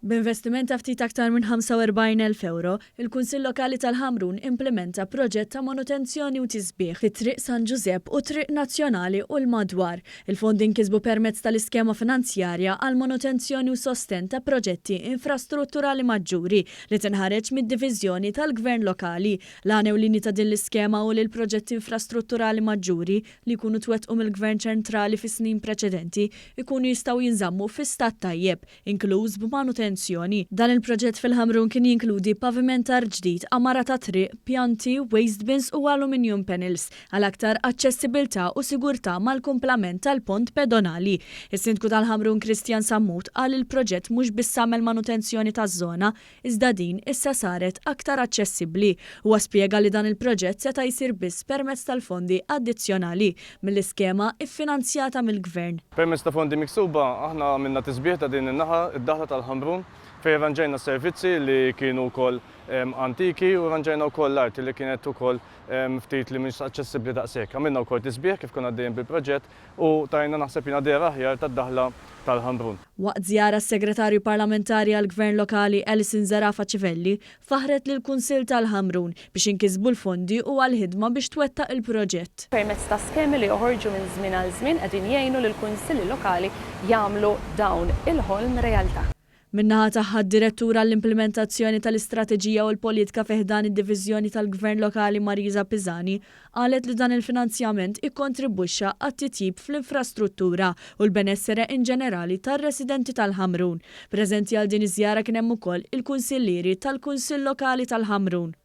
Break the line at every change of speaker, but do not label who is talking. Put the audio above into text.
B'investiment ta' ftit aktar minn 45,000 euro, il-Kunsill Lokali tal-Ħamrun implementa proġett ta' manutenzjoni u tisbieħ fi triq San Giuseppe u triq nazzjonali u l-madwar. Il-fondi nkisbu permezz tal-iskema finanzjarja għal manutenzjoni u sosten ta' proġetti infrastrutturali maġġuri li tinħareġ mid-diviżjoni tal-Gvern Lokali. L-għanew lini ta' din l-iskema u li l-proġetti infrastrutturali maġġuri li jkunu twettqu mill-Gvern ċentrali fi snin preċedenti ikunu jistgħu jinżammu fi stat tajjeb, inkluż b'manutenzjoni. Dan il-proġett fil-Ħamrun kien jinkludi pavimentar ġdid, amara ta' triq, pjanti, waste bins u aluminium panels għal aktar aċċessibilità u sigurtà mal-kumplament tal-pont pedonali. Is-Sindku tal-Ħamrun Kristjan Sammut qal il-proġett mhux biss għamel manutenzjoni taż-żona, iżda din issa saret aktar aċċessibbli. Huwa spjega li dan il-proġett seta' jsir biss permezz tal-fondi addizzjonali mill-iskema iffinanzjata mill-Gvern.
Permezz ta' fondi miksuba aħna minna tisbieħ ta' din in-naħa id-daħla tal-Ħamrun fej ranġajna servizzi li kienu wkoll antiki u ranġajna wkoll l-art li kienet ukoll ftit li mhux aċċessibbli daqshekk. Għamilna wkoll tisbieħ kif konna għaddejjin bil-proġett u tajna naħseb jiena dejja aħjar tad-daħla tal-Ħamrun.
Waqt żjara s-Segretarju Parlamentari għall-Gvern Lokali Alison Zarafa Civelli faħret lill-Kunsill tal-Ħamrun biex inkisbu l-fondi u għall-ħidma biex twettaq il-proġett.
Permezz ta' skemi li joħorġu minn żmien għal żmien qegħdin jgħinu lill-Kunsilli Lokali jagħmlu dawn il-ħolm realtà.
Minnaħa tagħha d-direttura l-implementazzjoni tal-istrateġija u l-politika fiħdan id-diviżjoni tal-Gvern Lokali Marisa Piżani qalet li dan il-finanzjament ikkontribwixxa għat-titjib fl-infrastruttura u l-benessere in ġenerali tar-residenti tal-Ħamrun. Preżenti għal din iż-żjara kien hemm ukoll il-kunsillieri tal-Kunsill Lokali tal-Ħamrun.